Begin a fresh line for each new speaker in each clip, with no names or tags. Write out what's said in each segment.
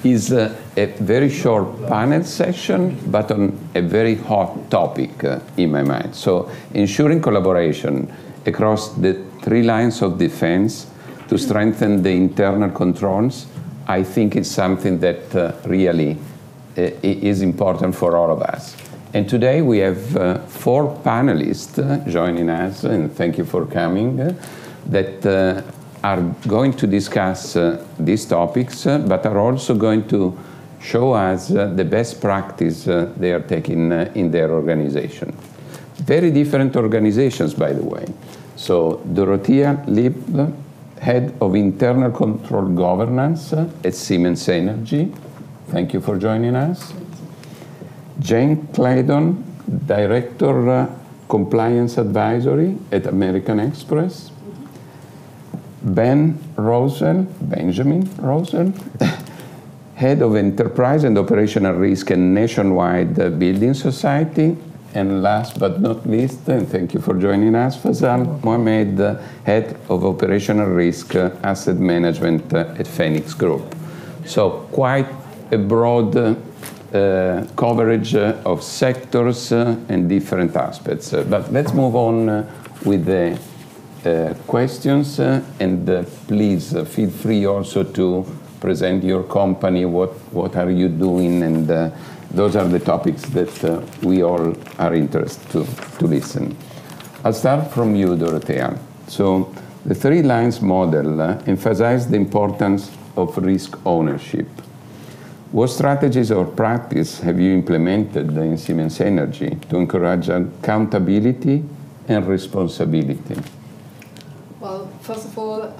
is a very short panel session, but on a very hot topic in my mind. So ensuring collaboration across the three lines of defense to strengthen the internal controls, I think it's something that really is important for all of us. And today we have 4 panelists joining us, and thank you for coming, that are going to discuss these topics, but are also going to show us the best practice they are taking in their organization. Very different organizations, by the way. So Dorothea Liebl, Head of Internal Control Governance at Siemens Energy. Thank you for joining us. Jane Claydon, Director Compliance Advisory at American Express. Benjamin Rosell, Head of Enterprise and Operational Risk and Nationwide Building Society. And last but not least, and thank you for joining us, Fazal Mohamed, Head of Operational Risk Asset Management at Phoenix Group. So quite a broad coverage of sectors and different aspects. But let's move on with the questions, and please feel free also to present your company, what are you doing, and those are the topics that we all are interested to listen. I'll start from you, Dorothea. So the 3 lines model emphasizes the importance of risk ownership. What strategies or practice have you implemented in Siemens Energy to encourage accountability and responsibility?
Well, first of all,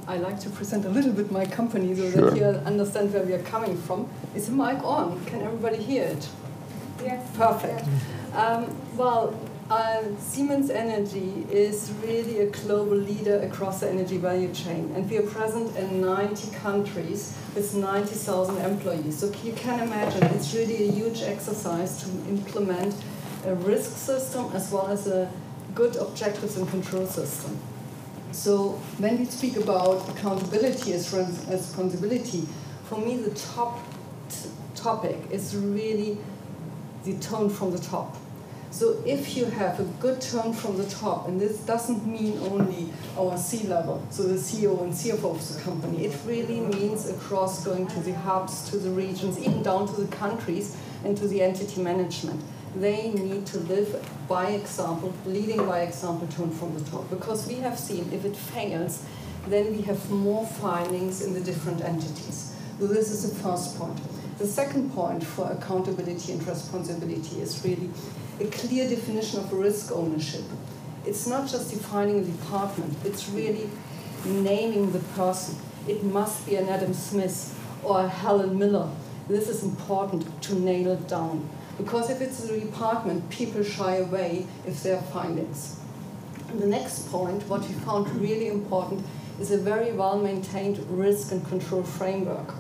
I like to present a little bit my company so
Sure.
that you understand where we are coming from. Is the mic on? Can everybody hear it?
Yes.
Perfect. Siemens Energy is really a global leader across the energy value chain, and we are present in 90 countries with 90,000 employees. So you can imagine it's really a huge exercise to implement a risk system as well as a good objectives and control system. So when we speak about accountability as responsibility, for me the top topic is really the tone from the top. So if you have a good tone from the top, and this doesn't mean only our C-level, so the CEO and CFO of the company, it really means across going to the hubs, to the regions, even down to the countries and to the entity management. They need to live by example, leading by example, tone from the top. Because we have seen if it fails, then we have more findings in the different entities. So this is the first point. The second point for accountability and responsibility is really a clear definition of risk ownership. It's not just defining a department, it's really naming the person. It must be an Adam Smith or a Helen Miller. This is important to nail it down. Because if it's a department, people shy away if there are findings. And the next point, what we found really important, is a very well-maintained risk and control framework,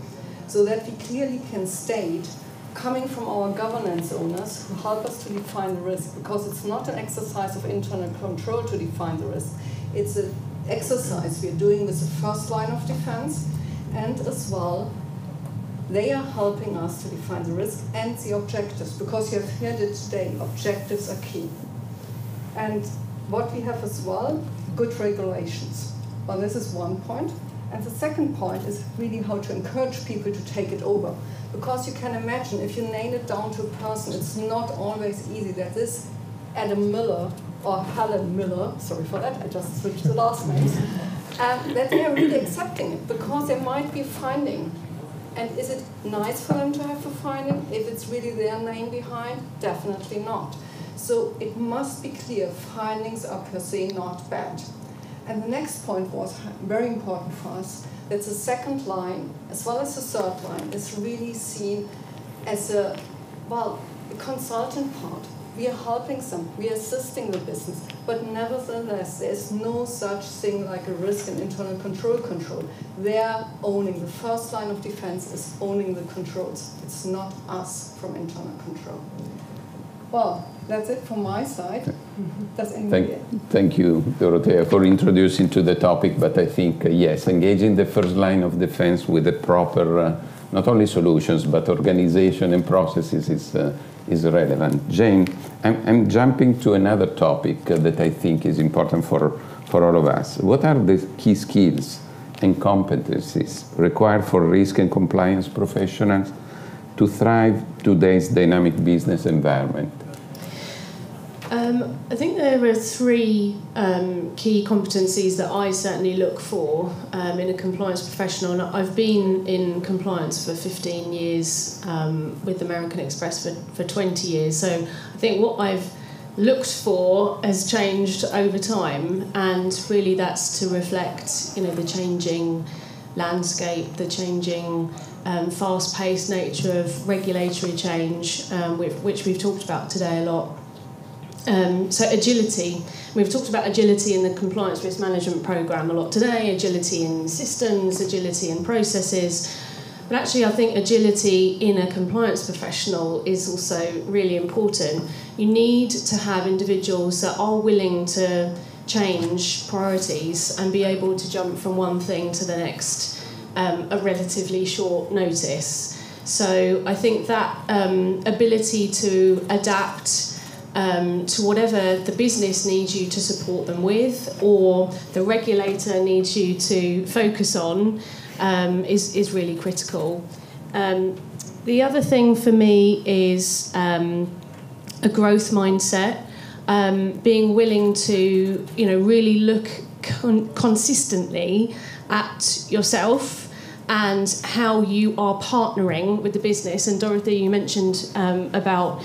so that we clearly can state, coming from our governance owners who help us to define the risk, because it's not an exercise of internal control to define the risk. It's an exercise we are doing with the first line of defense, and as well, they are helping us to define the risk and the objectives, because you have heard it today, objectives are key. And what we have as well, good regulations. Well, this is one point. And the second point is really how to encourage people to take it over. Because you can imagine, if you nail it down to a person, it's not always easy that this Adam Miller or Helen Miller, sorry for that, I just switched the last names, that they are really accepting it, because there might be a finding. And is it nice for them to have a finding? If it's really their name behind, definitely not. So it must be clear, findings are per se not bad. And the next point was very important for us, that the second line, as well as the third line, is really seen as a consultant part. We are helping them, we are assisting the business, but nevertheless, there's no such thing like a risk and internal control. They are owning, the first line of defense is owning the controls. It's not us from internal control. Well, that's it from my side.
Thank you, Dorothea, for introducing to the topic, but I think, yes, engaging the first line of defense with a proper not only solutions, but organization and processes is relevant. Jane, I'm jumping to another topic that I think is important for all of us. What are the key skills and competencies required for risk and compliance professionals to thrive today's dynamic business environment?
I think there are three key competencies that I certainly look for in a compliance professional. And I've been in compliance for 15 years, with American Express for 20 years. So I think what I've looked for has changed over time, and really that's to reflect, the changing landscape, the changing fast-paced nature of regulatory change, which we've talked about today a lot. So agility. We've talked about agility in the compliance risk management program a lot today, agility in systems, agility in processes. But actually I think agility in a compliance professional is also really important. You need to have individuals that are willing to change priorities and be able to jump from one thing to the next at relatively short notice. So I think that ability to adapt to whatever the business needs you to support them with, or the regulator needs you to focus on, is really critical. The other thing for me is a growth mindset, being willing to really look consistently at yourself and how you are partnering with the business. And Dorothy, you mentioned about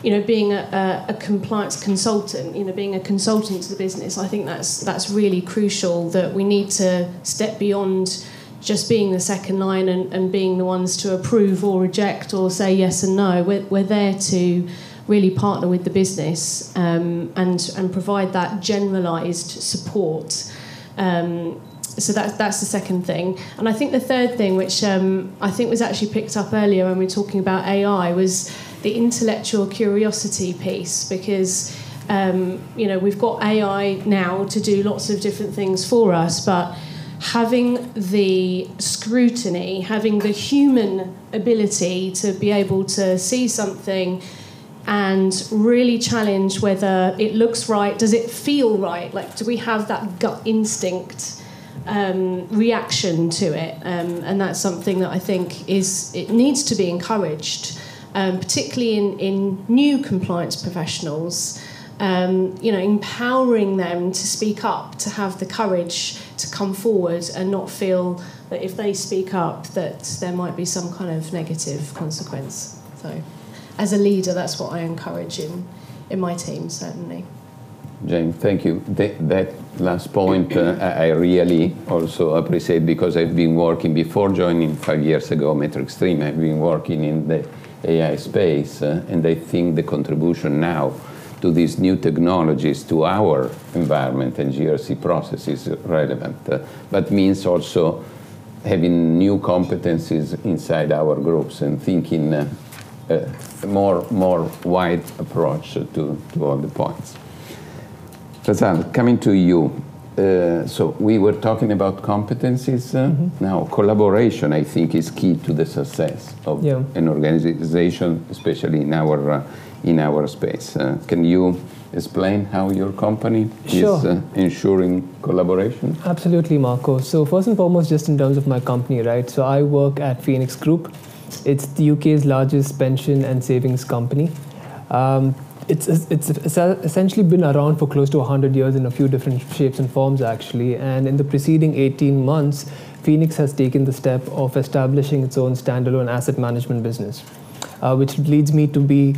being a compliance consultant, being a consultant to the business. I think that's really crucial, that we need to step beyond just being the second line and being the ones to approve or reject or say yes and no. We're there to really partner with the business and provide that generalised support. So that's the second thing. And I think the third thing, which I think was actually picked up earlier when we were talking about AI, was the intellectual curiosity piece, because we've got AI now to do lots of different things for us, but having the scrutiny, having the human ability to be able to see something and really challenge whether it looks right, does it feel right, like do we have that gut instinct reaction to it, and that's something that I think it needs to be encouraged. Particularly in new compliance professionals, empowering them to speak up, to have the courage to come forward and not feel that if they speak up that there might be some kind of negative consequence. So as a leader, that's what I encourage in my team, certainly.
Jane, thank you. That last point I really also appreciate, because I've been working, before joining 5 years ago MetricStream, I've been working in the AI space, and I think the contribution now to these new technologies to our environment and GRC processes is relevant, but means also having new competencies inside our groups and thinking a more wide approach to all the points. Fazal, coming to you. So we were talking about competencies. Now, collaboration, I think, is key to the success of an organization, especially in our space. Can you explain how your company is ensuring collaboration?
Absolutely, Marco. So first and foremost, just in terms of my company, right? So I work at Phoenix Group. It's the UK's largest pension and savings company. It's essentially been around for close to 100 years in a few different shapes and forms, actually. And in the preceding 18 months, Phoenix has taken the step of establishing its own standalone asset management business, which leads me to be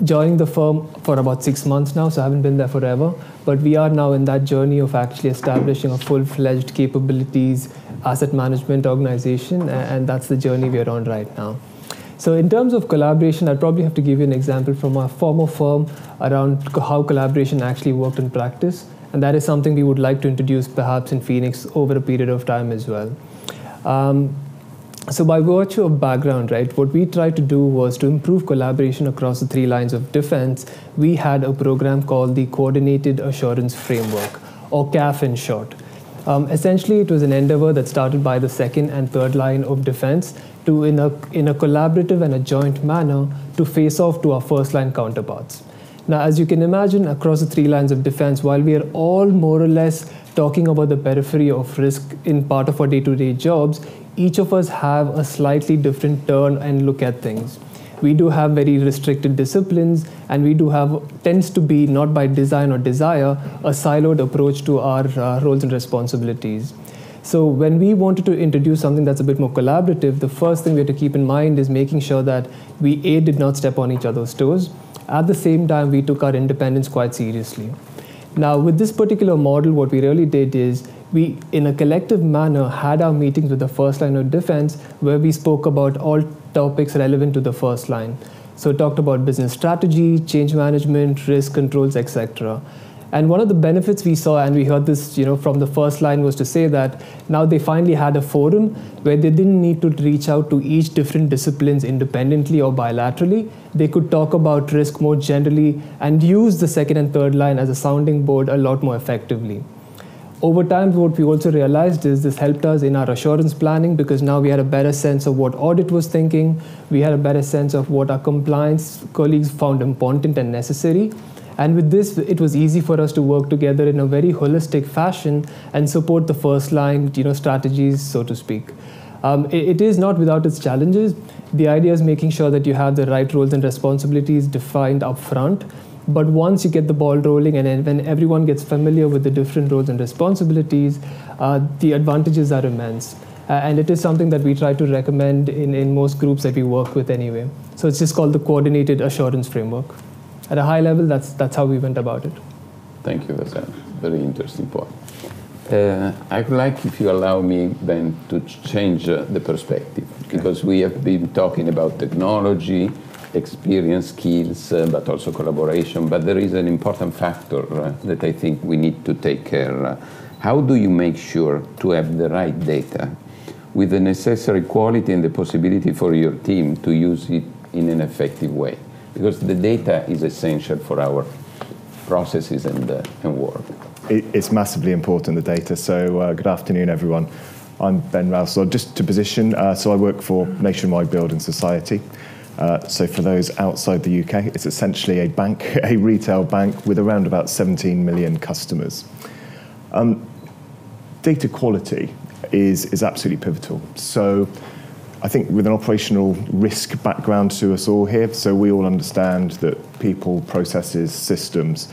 joining the firm for about 6 months now, so I haven't been there forever. But we are now in that journey of actually establishing a full-fledged capabilities asset management organization, and that's the journey we're on right now. So in terms of collaboration, I'd probably have to give you an example from our former firm around how collaboration actually worked in practice. And that is something we would like to introduce perhaps in Phoenix over a period of time as well. So by virtue of background, right, what we tried to do was to improve collaboration across the 3 lines of defense. We had a program called the Coordinated Assurance Framework, or CAF in short. Essentially, it was an endeavor that started by the 2nd and 3rd line of defense, to, in a collaborative and a joint manner, to face off to our first-line counterparts. Now, as you can imagine, across the 3 lines of defense, while we are all more or less talking about the periphery of risk in part of our day-to-day jobs, each of us have a slightly different turn and look at things. We do have very restricted disciplines, and we do have, tends to be, not by design or desire, a siloed approach to our roles and responsibilities. So when we wanted to introduce something that's a bit more collaborative, the first thing we have to keep in mind is making sure that we, A, did not step on each other's toes. At the same time, we took our independence quite seriously. Now, with this particular model, what we really did is we, in a collective manner, had our meetings with the first line of defense where we spoke about all topics relevant to the first line. So it talked about business strategy, change management, risk controls, etc. And one of the benefits we saw, and we heard this from the first line, was to say that now they finally had a forum where they didn't need to reach out to each different disciplines independently or bilaterally. They could talk about risk more generally and use the second and third line as a sounding board a lot more effectively. Over time, what we also realized is this helped us in our assurance planning, because now we had a better sense of what audit was thinking. We had a better sense of what our compliance colleagues found important and necessary. And with this, it was easy for us to work together in a very holistic fashion and support the first line strategies, so to speak. It is not without its challenges. The idea is making sure that you have the right roles and responsibilities defined up front. But once you get the ball rolling and when everyone gets familiar with the different roles and responsibilities, the advantages are immense. And it is something that we try to recommend in most groups that we work with anyway. So it's just called the Coordinated Assurance Framework. At a high level, that's how we went about it.
Thank you, that's a very interesting point. I would like, if you allow me, then, to change the perspective, because we have been talking about technology, experience, skills, but also collaboration. But there is an important factor that I think we need to take care. How do you make sure to have the right data with the necessary quality and the possibility for your team to use it in an effective way? Because the data is essential for our processes and work.
It's massively important, the data. So good afternoon, everyone. I'm Ben Rouse. So just to position, so I work for Nationwide Building Society. So for those outside the UK, it's essentially a bank, a retail bank with around about 17 million customers. Data quality is absolutely pivotal. So I think with an operational risk background to us all here, so we all understand that people, processes, systems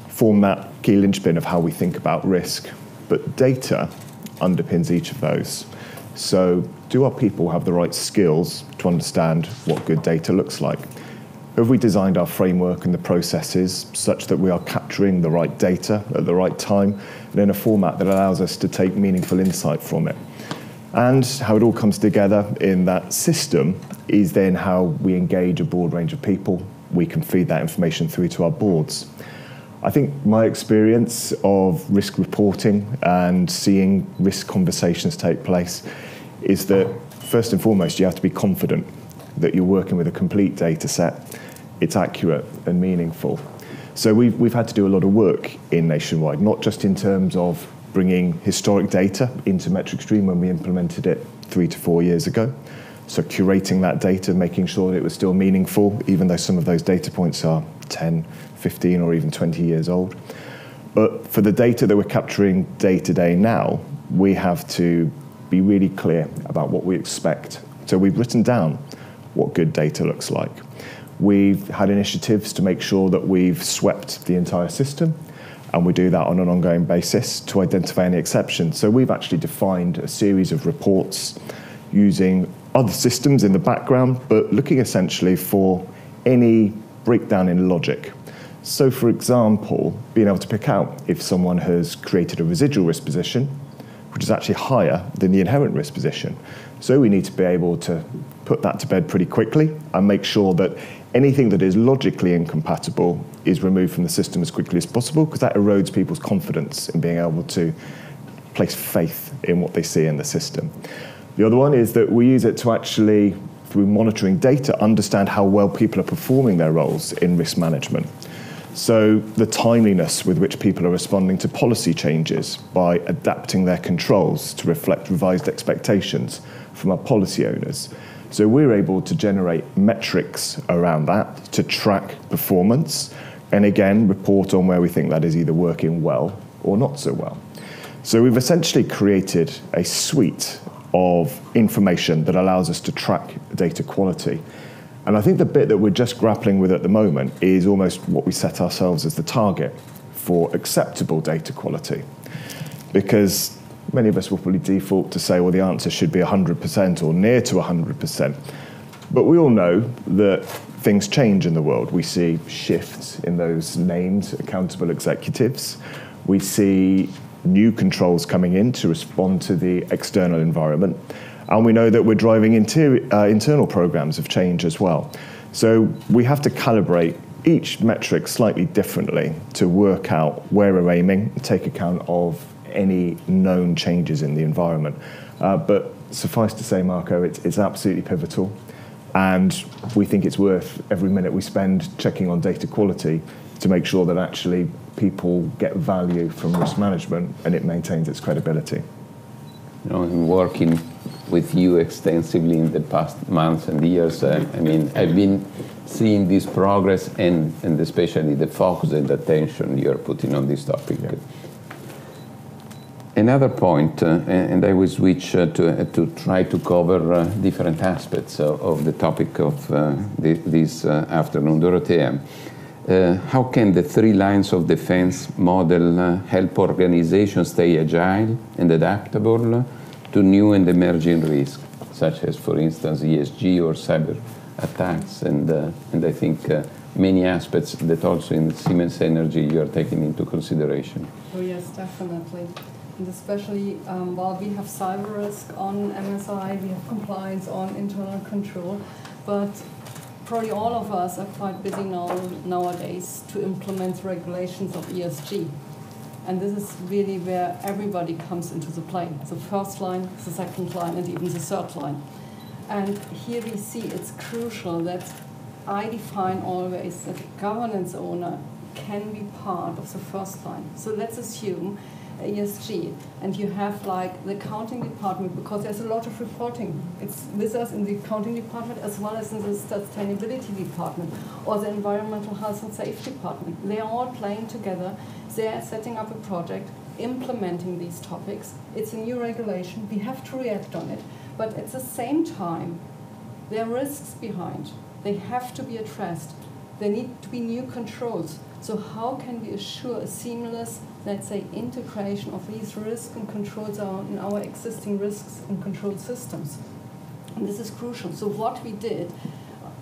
form that key linchpin of how we think about risk. But data underpins each of those. So do our people have the right skills to understand what good data looks like? Have we designed our framework and the processes such that we are capturing the right data at the right time and in a format that allows us to take meaningful insight from it? And how it all comes together in that system is then how we engage a broad range of people. We can feed that information through to our boards. I think my experience of risk reporting and seeing risk conversations take place is that first and foremost, you have to be confident that you're working with a complete data set. It's accurate and meaningful. So we've had to do a lot of work in Nationwide, not just in terms of bringing historic data into MetricStream when we implemented it 3 to 4 years ago. So curating that data, making sure that it was still meaningful, even though some of those data points are 10, 15, or even 20 years old. But for the data that we're capturing day to day now, we have to be really clear about what we expect. So we've written down what good data looks like. We've had initiatives to make sure that we've swept the entire system, and we do that on an ongoing basis to identify any exceptions. So we've actually defined a series of reports using other systems in the background, but looking essentially for any breakdown in logic. So for example, being able to pick out if someone has created a residual risk position, which is actually higher than the inherent risk position. So we need to be able to put that to bed pretty quickly and make sure that anything that is logically incompatible is removed from the system as quickly as possible, because that erodes people's confidence in being able to place faith in what they see in the system. The other one is that we use it to actually, through monitoring data, understand how well people are performing their roles in risk management. So the timeliness with which people are responding to policy changes by adapting their controls to reflect revised expectations from our policy owners. So we're able to generate metrics around that to track performance and again report on where we think that is either working well or not so well. So we've essentially created a suite of information that allows us to track data quality. And I think the bit that we're just grappling with at the moment is almost what we set ourselves as the target for acceptable data quality. Because many of us will probably default to say, well, the answer should be 100% or near to 100%. But we all know that things change in the world. We see shifts in those named accountable executives. We see new controls coming in to respond to the external environment. And we know that we're driving internal programs of change as well. So we have to calibrate each metric slightly differently to work out where we're aiming, take account of any known changes in the environment. But suffice to say, Marco, it's absolutely pivotal. And we think it's worth every minute we spend checking on data quality to make sure that actually people get value from risk management and it maintains its credibility.
You know, in working with you extensively in the past months and years, I mean, I've been seeing this progress and especially the focus and attention you're putting on this topic. Yeah. Another point, and I will switch to try to cover different aspects of the topic of this afternoon. Dorothea, how can the 3 lines of defense model help organizations stay agile and adaptable to new and emerging risks, such as, for instance, ESG or cyber attacks, and I think many aspects that also in Siemens Energy you are taking into consideration?
Oh yes, definitely. And especially while we have cyber risk on MSI, we have compliance on internal control, but probably all of us are quite busy nowadays to implement regulations of ESG. And this is really where everybody comes into the play. The first line, the second line, and even the third line. And here we see it's crucial that I define always that a governance owner can be part of the first line. So let's assume ESG, and you have like the accounting department, because there's a lot of reporting. It's with us in the accounting department as well as in the sustainability department or the environmental health and safety department. They are all playing together. They're setting up a project, implementing these topics. It's a new regulation. We have to react on it. But at the same time, there are risks behind. They have to be addressed. There need to be new controls. So how can we assure a seamless, let's say, integration of these risks and controls in our existing risks and control systems? And this is crucial. So what we did,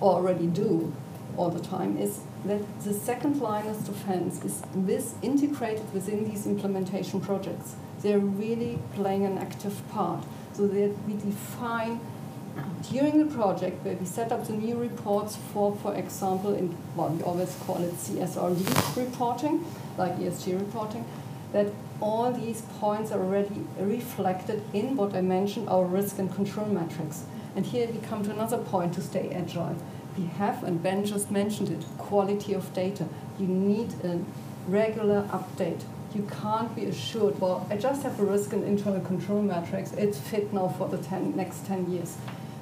or already do all the time, is that the second line of defense is integrated within these implementation projects. They're really playing an active part. So that we define during the project where we set up the new reports for example, we always call it CSRD reporting, like ESG reporting, that all these points are already reflected in what I mentioned, our risk and control metrics. And here we come to another point to stay agile. We have, and Ben just mentioned it, quality of data. You need a regular update. You can't be assured, well, I just have a risk and internal control metrics, it's fit now for the next 10 years.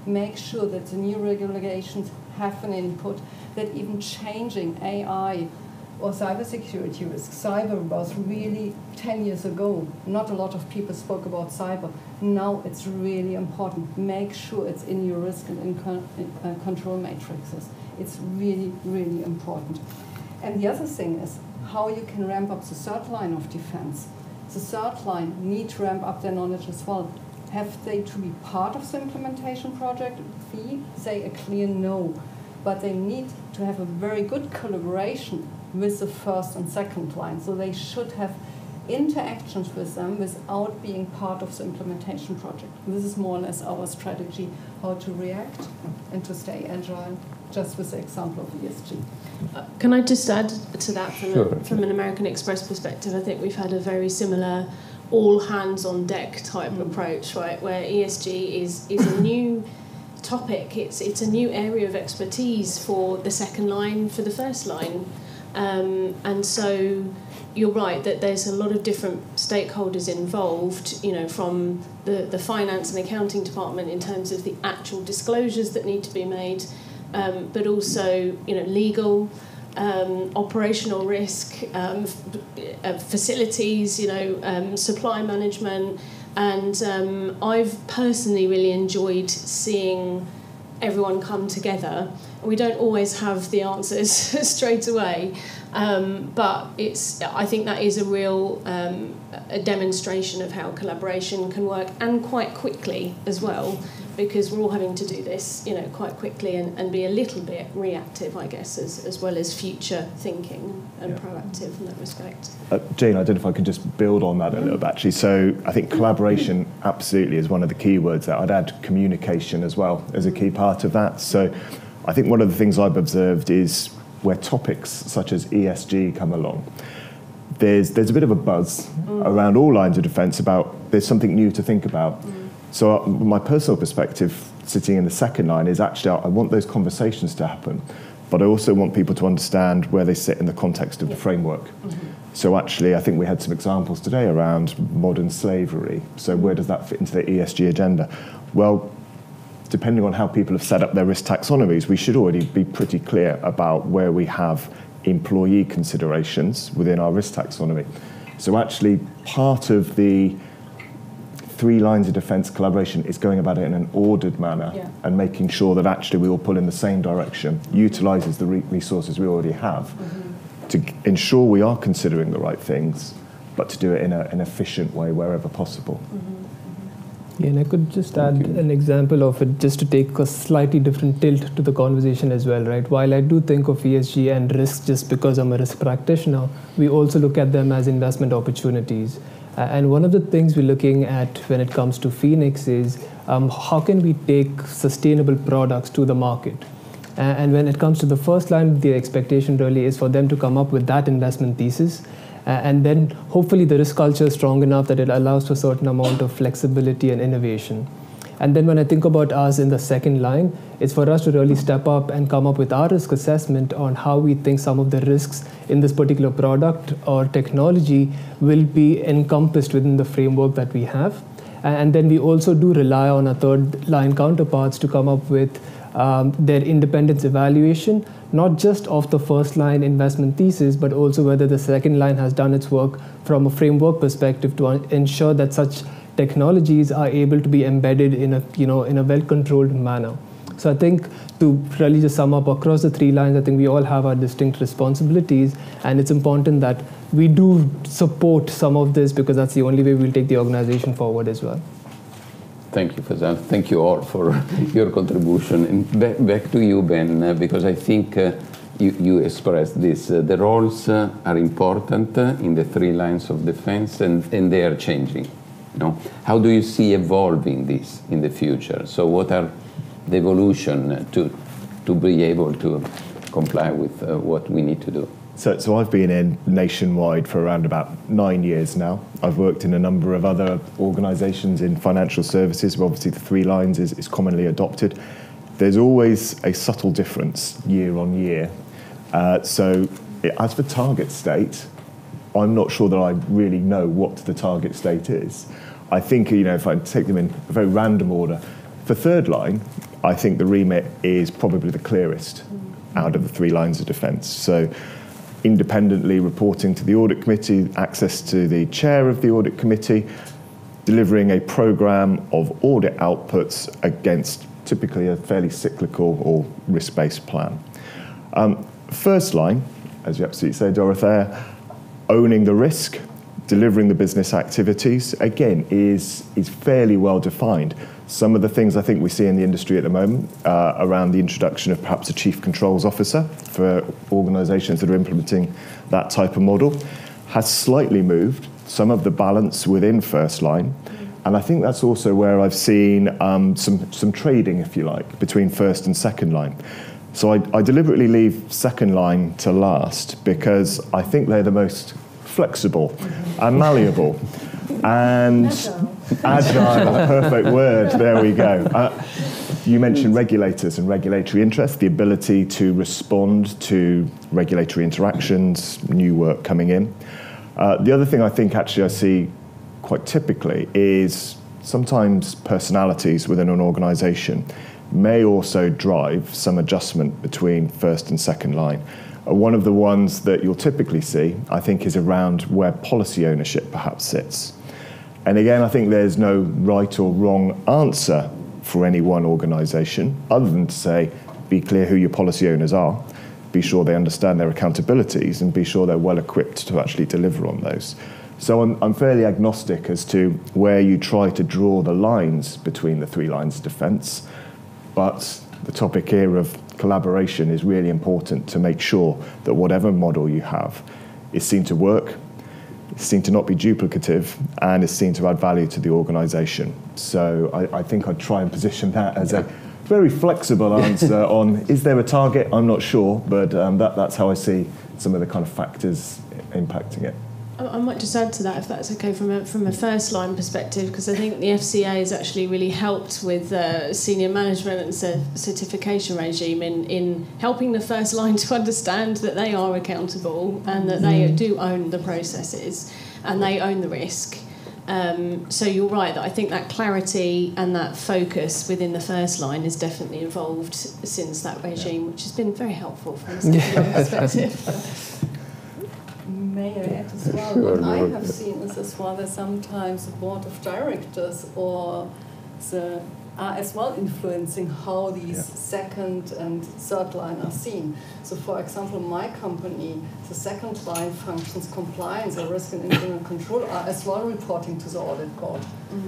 Make sure that the new regulations have an input, that even changing AI or cybersecurity risk. Cyber was really 10 years ago. Not a lot of people spoke about cyber. Now it's really important. Make sure it's in your risk and control matrices. It's really, really important. And the other thing is how you can ramp up the third line of defense. The third line need to ramp up their knowledge as well. Have they to be part of the implementation project? We say a clear no. But they need to have a very good collaboration with the first and second line. So they should have interactions with them without being part of the implementation project. This is more or less our strategy, how to react and to stay agile, just with the example of ESG.
Can I just add to that from an American Express perspective? I think we've had a very similar all hands on deck type approach, right, where ESG is a new topic. It's a new area of expertise for the second line, for the first line. And so you're right that there's a lot of different stakeholders involved, from the finance and accounting department in terms of the actual disclosures that need to be made, but also, legal, operational risk, facilities, supply management. And I've personally really enjoyed seeing everyone come together. We don't always have the answers straight away, but I think that is a real a demonstration of how collaboration can work, and quite quickly as well, because we're all having to do this, quite quickly and be a little bit reactive, I guess, as well as future thinking and proactive in that respect.
Jane, I don't know if I could just build on that a little bit, actually. So I think collaboration absolutely is one of the key words there. I'd add communication as well as a key part of that. So I think one of the things I've observed is where topics such as ESG come along, there's a bit of a buzz around all lines of defence about there's something new to think about. So my personal perspective, sitting in the second line, is actually I want those conversations to happen, but I also want people to understand where they sit in the context of the framework. So actually, I think we had some examples today around modern slavery. So where does that fit into the ESG agenda? Well, depending on how people have set up their risk taxonomies, we should already be pretty clear about where we have employee considerations within our risk taxonomy. So actually, part of the 3 lines of defence collaboration is going about it in an ordered manner and making sure that actually we all pull in the same direction, utilises the resources we already have to ensure we are considering the right things, but to do it in an efficient way wherever possible.
Yeah, and I could just add an example of it, just to take a slightly different tilt to the conversation as well, right? While I do think of ESG and risk just because I'm a risk practitioner, we also look at them as investment opportunities. And one of the things we're looking at when it comes to Phoenix is how can we take sustainable products to the market? And when it comes to the first line, the expectation really is for them to come up with that investment thesis. And then hopefully the risk culture is strong enough that it allows for a certain amount of flexibility and innovation. And then when I think about us in the second line, it's for us to really step up and come up with our risk assessment on how we think some of the risks in this particular product or technology will be encompassed within the framework that we have. And then we also do rely on our third line counterparts to come up with their independence evaluation, not just of the first line investment thesis, but also whether the second line has done its work from a framework perspective to ensure that such technologies are able to be embedded in a well-controlled manner. So I think to really just sum up across the 3 lines, I think we all have our distinct responsibilities, and it's important that we do support some of this because that's the only way we'll take the organization forward as well.
Thank you, Faisal. Thank you all for your contribution. And back to you, Ben, because I think you expressed this. The roles are important in the 3 lines of defense, and they are changing. How do you see evolving this in the future? So what are the evolution to be able to comply with what we need to do?
So I've been in nationwide for around about 9 years now. I've worked in a number of other organisations in financial services, where obviously the 3 lines is commonly adopted. There's always a subtle difference year on year. So as for target state, I'm not sure that I really know what the target state is. I think, if I take them in a very random order, for third line, I think the remit is probably the clearest out of the 3 lines of defence. So independently reporting to the audit committee, access to the chair of the audit committee, delivering a programme of audit outputs against typically a fairly cyclical or risk-based plan. First line, as you absolutely say, Dorothea, owning the risk, delivering the business activities, again, is fairly well defined. Some of the things I think we see in the industry at the moment around the introduction of perhaps a chief controls officer for organisations that are implementing that type of model has slightly moved some of the balance within first line. And I think that's also where I've seen some trading, if you like, between first and second line. So I deliberately leave second line to last because I think they're the most flexible and malleable and agile, perfect word, there we go. You mentioned regulators and regulatory interest, the ability to respond to regulatory interactions, new work coming in. The other thing I think actually I see quite typically is sometimes personalities within an organisation may also drive some adjustment between first and second line. One of the ones that you'll typically see, I think, is around where policy ownership perhaps sits. And again, I think there's no right or wrong answer for any one organisation, other than to say, be clear who your policy owners are, be sure they understand their accountabilities, and be sure they're well equipped to actually deliver on those. So I'm fairly agnostic as to where you try to draw the lines between the three lines of defence, but the topic here of collaboration is really important to make sure that whatever model you have is seen to work, is seen to not be duplicative, and is seen to add value to the organisation. So I think I'd try and position that as a very flexible answer on, is there a target? I'm not sure, but that's how I see some of the kind of factors impacting it.
I might just add to that, if that's okay, from a first line perspective, because I think the FCA has actually really helped with senior management and certification regime in helping the first line to understand that they are accountable and that they do own the processes and they own the risk. So you're right that I think that clarity and that focus within the first line is definitely evolved since that regime, which has been very helpful from a second perspective.
May I add as well? What I have seen is as well that sometimes the board of directors are as well influencing how these second and third line are seen. So, for example, my company, the second line functions, compliance or risk and internal control, are as well reporting to the audit board,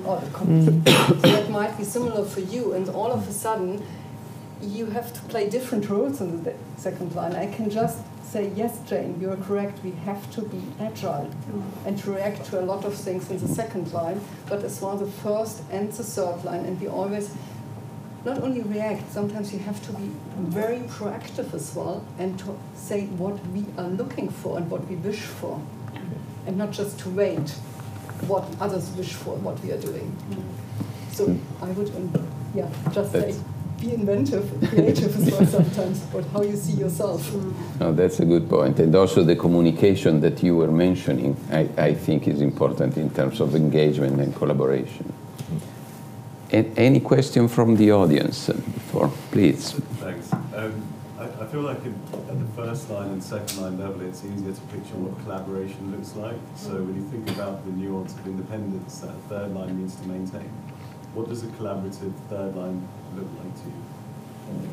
audit committee. So that might be similar for you, and all of a sudden you have to play different roles in the second line. I can just say, yes, Jane, you're correct, we have to be agile and to react to a lot of things in the second line, but as well the first and the third line, and we always not only react, sometimes you have to be very proactive as well and to say what we are looking for and what we wish for, and not just to wait what others wish for, what we are doing. So I would just say, be inventive, creative as well sometimes, about how you see yourself.
No, that's a good point. And also the communication that you were mentioning, I think is important in terms of engagement and collaboration. Any question from the audience? Please.
Thanks. I feel like at the first line and second line level, it's easier to picture what collaboration looks like. So when you think about the nuance of independence that a third line needs to maintain, what does a collaborative third line look like to you?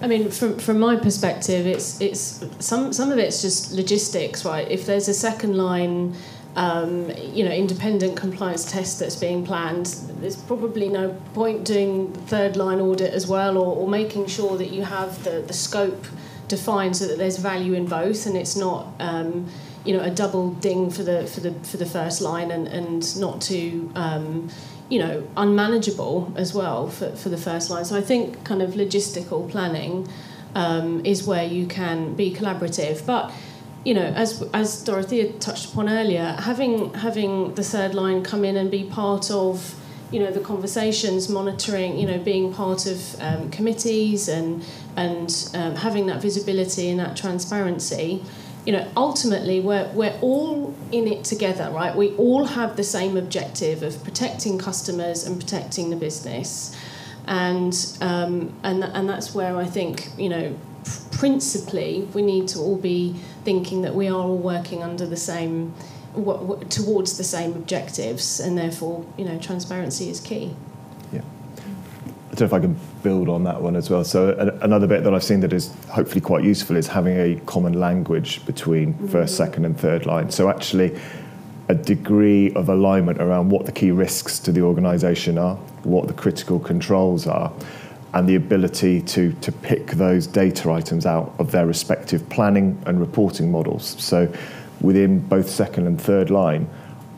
I mean, from my perspective, it's some of it's just logistics, right? If there's a second line, independent compliance test that's being planned, there's probably no point doing third line audit as well, or making sure that you have the scope defined so that there's value in both, and it's not a double ding for the first line and not too unmanageable as well for the first line. So I think kind of logistical planning is where you can be collaborative. But, as Dorothea touched upon earlier, having the third line come in and be part of, the conversations, monitoring, being part of committees and having that visibility and that transparency. Ultimately, we're all in it together, right? We all have the same objective of protecting customers and protecting the business, and that's where I think, principally, we need to all be thinking that we are all working under the same, towards the same objectives, and therefore, transparency is key.
Yeah. I don't know if I can build on that one as well. So another bit that I've seen that is hopefully quite useful is having a common language between first, second and third line. So actually a degree of alignment around what the key risks to the organisation are, what the critical controls are, and the ability to pick those data items out of their respective planning and reporting models. So within both second and third line,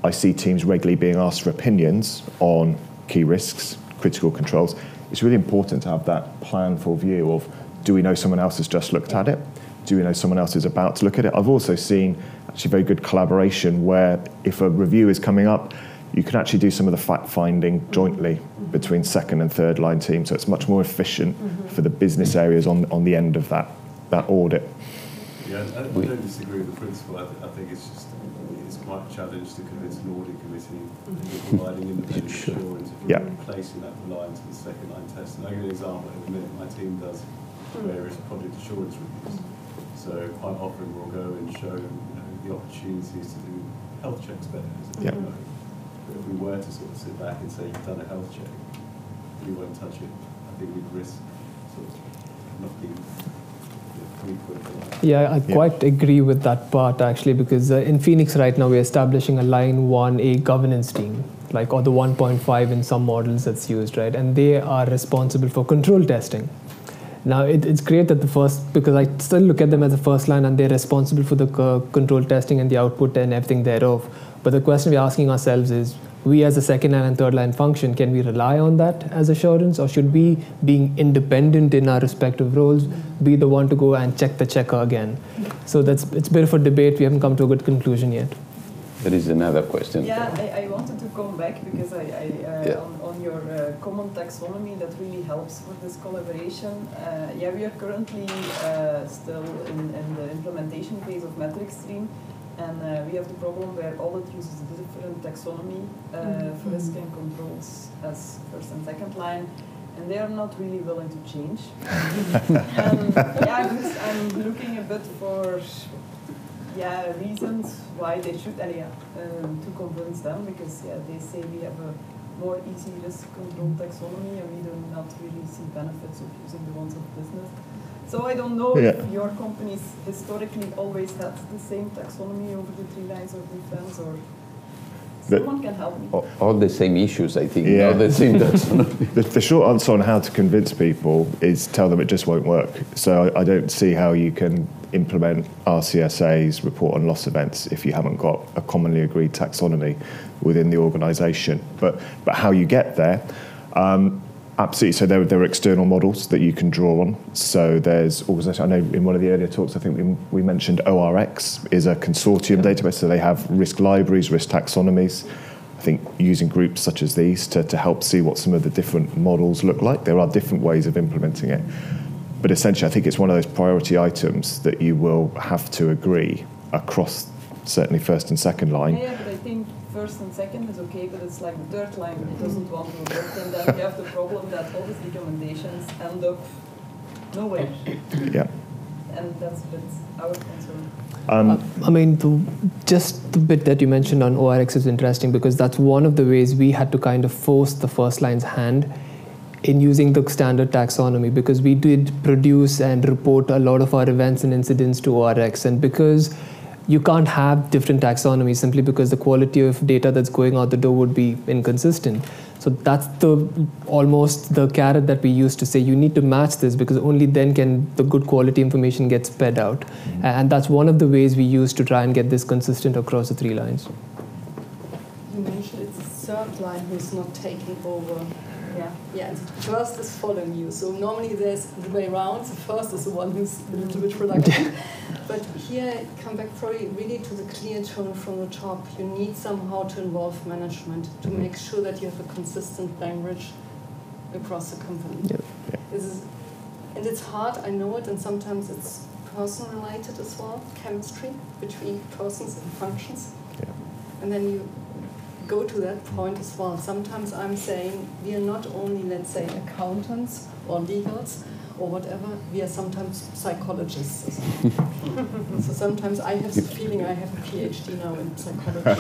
I see teams regularly being asked for opinions on key risks, critical controls. It's really important to have that planful view of, do we know someone else has just looked at it? Do we know someone else is about to look at it? I've also seen actually very good collaboration where if a review is coming up, you can actually do some of the fact-finding jointly between second and third line teams. So it's much more efficient for the business areas on the end of that audit.
Yeah, I don't disagree with the principle. I think it's quite a challenge to convince an audit committee that providing independent assurance if you're replacing that reliance on the second line test. And I'll give you an example. At the minute, my team does various project assurance reviews. So quite often we'll go and show the opportunities to do health checks better. But if we were to sort of sit back and say you've done a health check, we won't touch it. I think we'd risk sort of not being.
Yeah, I quite agree with that part actually, because in Phoenix right now we're establishing a line 1A governance team, or the 1.5 in some models that's used, right? And they are responsible for control testing. Now it's great that because I still look at them as the first line and they're responsible for the control testing and the output and everything thereof. But the question we're asking ourselves is, we as a second line and third line function, can we rely on that as assurance, or should we, being independent in our respective roles, be the one to go and check the checker again? So it's a bit of a debate. We haven't come to a good conclusion yet.
There is another question.
Yeah, I wanted to come back because on your common taxonomy that really helps with this collaboration. We are currently still in the implementation phase of MetricStream. And we have the problem where audit uses a different taxonomy for risk and controls as first and second line, and they are not really willing to change. I'm looking a bit for reasons why they should, to convince them, because they say we have a more easy risk control taxonomy and we do not really see benefits of using the ones of business. So I don't know if your companies historically always had the same taxonomy over the 3 lines of defense, or someone can help me.
All the same issues, I think, not the same taxonomy.
The short answer on how to convince people is tell them it just won't work. So I don't see how you can implement RCSA's report on loss events if you haven't got a commonly agreed taxonomy within the organisation. But how you get there, absolutely. So there are external models that you can draw on. So there's organisation. I know in one of the earlier talks, I think we mentioned ORX is a consortium database. So they have risk libraries, risk taxonomies. I think using groups such as these to help see what some of the different models look like. There are different ways of implementing it. But essentially, I think it's one of those priority items that you will have to agree across certainly first and second line.
Yeah, but I think first and second is okay, but it's like the third line that doesn't want to work, and then you have the problem that all these recommendations end up nowhere.
Yeah.
And that's a bit our concern.
Just the bit that you mentioned on ORX is interesting, because that's one of the ways we had to kind of force the first line's hand in using the standard taxonomy, because we did produce and report a lot of our events and incidents to ORX, and because you can't have different taxonomies simply because the quality of data that's going out the door would be inconsistent. So that's almost the carrot that we use to say you need to match this, because only then can the good quality information get sped out. And that's one of the ways we use to try and get this consistent across the 3 lines.
You mentioned it's the third line who's not taking over. Yeah, the first is following you. So normally there's the way around. The first is the one who's a little bit reluctant. But here, come back probably really to the clear tone from the top. You need somehow to involve management to make sure that you have a consistent language across the company. And it's hard, I know it, and sometimes it's person related as well, chemistry between persons and functions. And then you go to that point as well. Sometimes I'm saying we are not only, let's say, accountants or legals or whatever, we are sometimes psychologists. So sometimes I have the feeling I have a PhD now in psychology.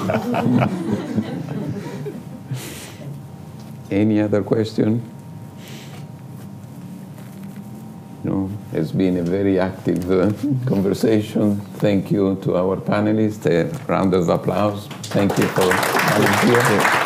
Any other question? No, it's been a very active conversation. Thank you to our panelists. A round of applause. Thank you for coming here.